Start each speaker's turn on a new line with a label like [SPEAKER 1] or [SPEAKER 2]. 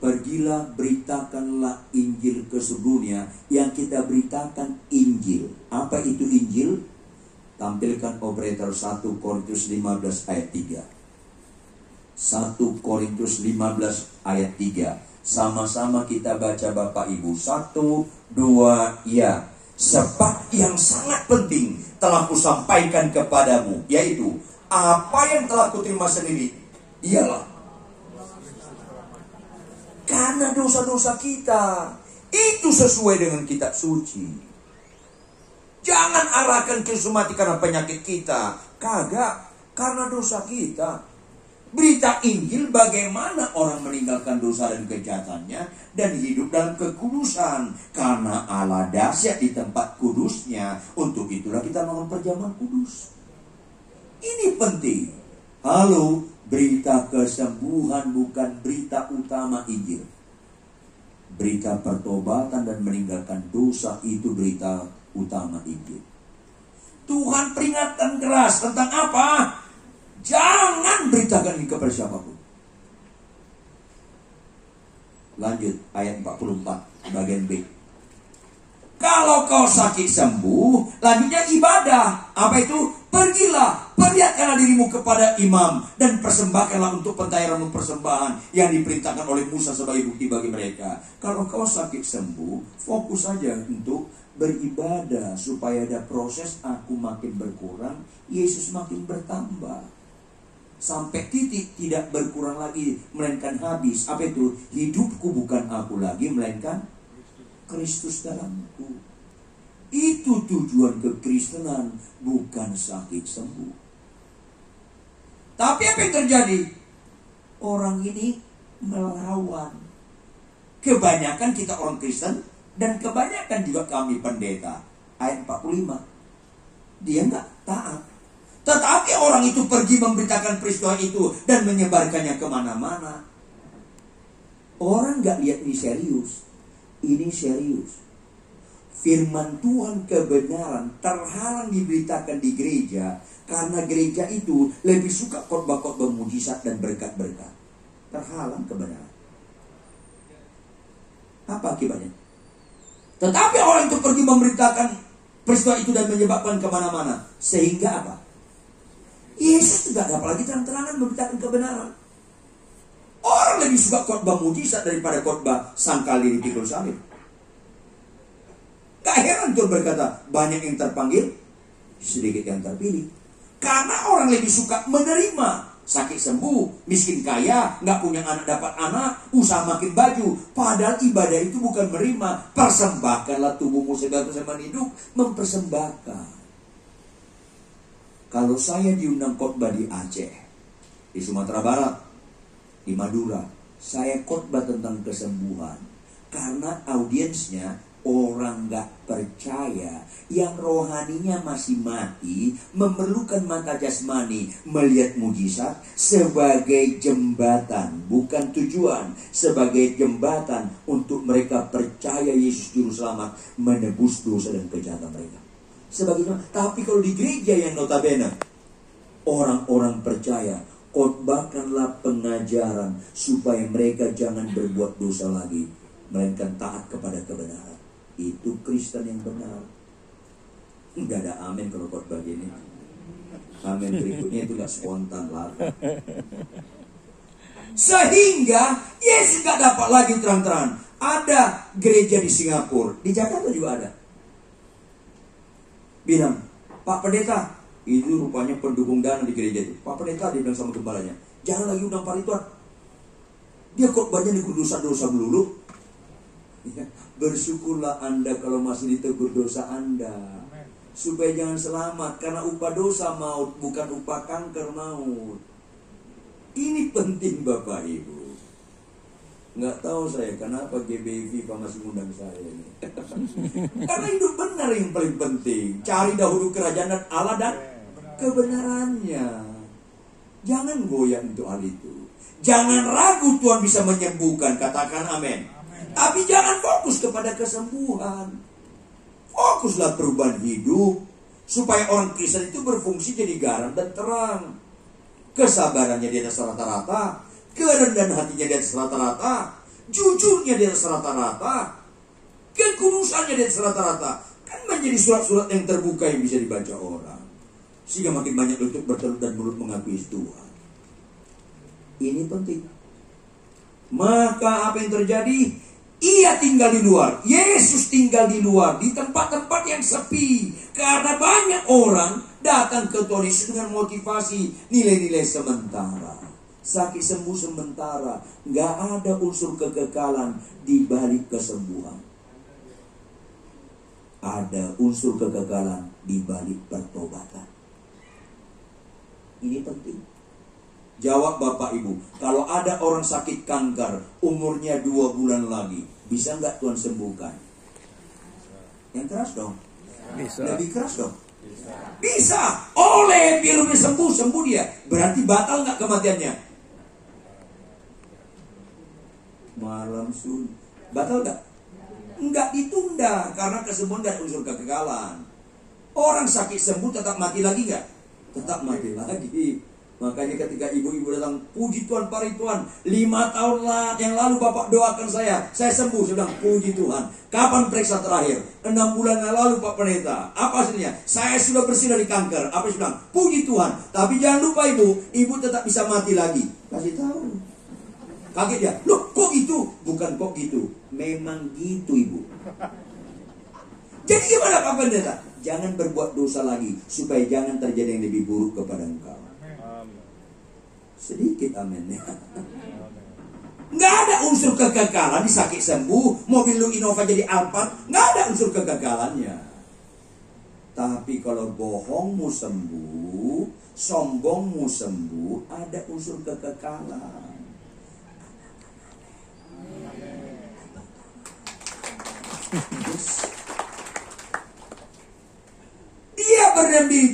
[SPEAKER 1] pergilah beritakanlah Injil ke seluruh dunia. Yang kita beritakan Injil. Apa itu Injil? Tampilkan operator 1 Korintus 15 ayat 3. 1 Korintus 15 ayat 3. Sama-sama kita baca Bapak Ibu. 1, 2, ya. Sebab yang sangat penting telah kusampaikan kepadamu, yaitu apa yang telah kuterima sendiri, ialah karena dosa-dosa kita itu sesuai dengan kitab suci. Jangan arahkan ke mati karena penyakit kita. Kagak, karena dosa kita. Berita Injil bagaimana orang meninggalkan dosa dan kejahatannya dan hidup dalam kekudusan. Karena Allah dahsyat di tempat kudusnya. Untuk itulah kita melakukan perjamuan kudus. Ini penting. Halo, berita kesembuhan bukan berita utama Injil. Berita pertobatan dan meninggalkan dosa itu berita utama Injil. Tuhan peringatkan keras tentang apa? Jangan beritakan ini kepada siapapun. Lanjut ayat 44 bagian B. Kalau kau sakit sembuh, lanjutnya ibadah. Apa itu? Pergilah, perlihatkanlah dirimu kepada imam dan persembahkanlah untuk pentahiran persembahan yang diperintahkan oleh Musa sebagai bukti bagi mereka. Kalau kau sakit sembuh, fokus saja untuk beribadah supaya ada proses aku makin berkurang, Yesus makin bertambah. Sampai titik tidak berkurang lagi, melainkan habis. Apa itu? Hidupku bukan aku lagi, melainkan Kristus dalamku. Itu tujuan kekristenan, bukan sakit sembuh. Tapi apa yang terjadi? Orang ini melawan. Kebanyakan kita orang Kristen, dan kebanyakan juga kami pendeta. Ayat 45. Dia nggak taat. Tetapi orang itu pergi memberitakan peristiwa itu dan menyebarkannya kemana-mana. Orang nggak lihat ini serius. Ini serius. Firman Tuhan kebenaran terhalang diberitakan di gereja karena gereja itu lebih suka khotbah-khotbah mujizat dan berkat-berkat. Terhalang kebenaran. Apa akibatnya? Tetapi orang itu pergi memberitakan peristiwa itu dan menyebabkan kemana-mana. Sehingga apa? Yesus tidak dapat lagi terang-terangan memberitakan kebenaran. Orang lebih suka khotbah mujizat daripada khotbah sangkali di pikul salib. Gak heran Tuhan berkata, banyak yang terpanggil, sedikit yang terpilih. Karena orang lebih suka menerima. Sakit sembuh, miskin kaya, gak punya anak dapat anak, usaha makin baju. Padahal ibadah itu bukan menerima. Persembahkanlah tubuhmu sebagai persembahan hidup. Mempersembahkan. Kalau saya diundang khotbah di Aceh, di Sumatera Barat, di Madura, saya khotbah tentang kesembuhan. Karena audiensnya orang gak percaya, yang rohaninya masih mati, memerlukan mata jasmani, melihat mujizat sebagai jembatan, bukan tujuan, sebagai jembatan untuk mereka percaya Yesus Juru Selamat, menebus dosa dan kejahatan mereka. Tapi kalau di gereja yang notabene orang-orang percaya, khotbahkanlah pengajaran supaya mereka jangan berbuat dosa lagi, melainkan taat kepada kebenaran. Itu Kristen yang benar. Enggak ada amin kalau khotbah gini. Amin berikutnya itu gak spontan lah. Sehingga Yesus gak dapat lagi terang-terangan. Ada gereja di Singapura, di Jakarta juga ada. Bilang, Pak Pendeta, itu rupanya pendukung dana di gereja itu. Pak Pendeta, dia bilang sama gembalanya, jangan lagi undang Pak Ridwan. Dia khotbahnya di dosa-dosa melulu. Ya, bersyukurlah Anda kalau masih ditegur dosa Anda. Supaya jangan selamat. Karena upah dosa maut, bukan upah kanker maut. Ini penting Bapak Ibu. Nggak tahu saya kenapa GBI FIFA masih undang saya ini. Karena hidup benar yang paling penting. Cari dahulu kerajaan Allah dan kebenarannya. Jangan goyah untuk hal itu. Jangan ragu Tuhan bisa menyembuhkan. Katakan amin. Tapi jangan fokus kepada kesembuhan. Fokuslah perubahan hidup. Supaya orang Kristen itu berfungsi jadi garam dan terang. Kesabarannya di atas rata-rata. Kerendahan hatinya di atas rata-rata. jujurnya di atas rata-rata, kekudusannya di atas rata-rata. Kan menjadi surat-surat yang terbuka yang bisa dibaca orang. Sehingga makin banyak untuk bertelut dan mulut mengakui Tuhan. Ini penting. Maka apa yang terjadi? Ia tinggal di luar. Yesus tinggal di luar, di tempat-tempat yang sepi. Karena banyak orang datang ke Tuhan Yesus dengan motivasi nilai-nilai sementara. Sakit sembuh sementara. Gak ada unsur kekekalan di balik kesembuhan. Ada unsur kekekalan di balik pertobatan. Ini penting. Jawab Bapak Ibu, kalau ada orang sakit kanker, umurnya 2 bulan lagi, bisa nggak Tuhan sembuhkan? Yang keras dong.
[SPEAKER 2] Bisa.
[SPEAKER 1] Lebih keras dong. Bisa. Oleh virusnya sembuh dia. Berarti batal nggak kematiannya? Malam sun. Batal nggak? Nggak ditunda, karena kesembuhan nggak ada unsur kekekalan. Orang sakit sembuh tetap mati lagi nggak? Tetap mati lagi. Makanya ketika ibu-ibu datang, puji Tuhan, pari Tuhan, 5 tahun yang lalu Bapak doakan saya sembuh. Saya bilang, puji Tuhan. Kapan periksa terakhir? 6 bulan yang lalu Pak Pendeta. Apa hasilnya? Saya sudah bersih dari kanker. Apa saya bilang? Puji Tuhan. Tapi jangan lupa ibu tetap bisa mati lagi. Kasih tahu. Kaget dia, loh kok gitu? Bukan kok gitu, memang gitu ibu. Jadi gimana Pak Pendeta? Jangan berbuat dosa lagi, supaya jangan terjadi yang lebih buruk kepada engkau. Sedikit amin ya. Nggak ada unsur kegagalan di sakit sembuh. Mobil lu Innova jadi Alphard, nggak ada unsur kegagalannya. Tapi kalau bohongmu sembuh, sombongmu sembuh, ada unsur kekekalan. Dia berdiam diri.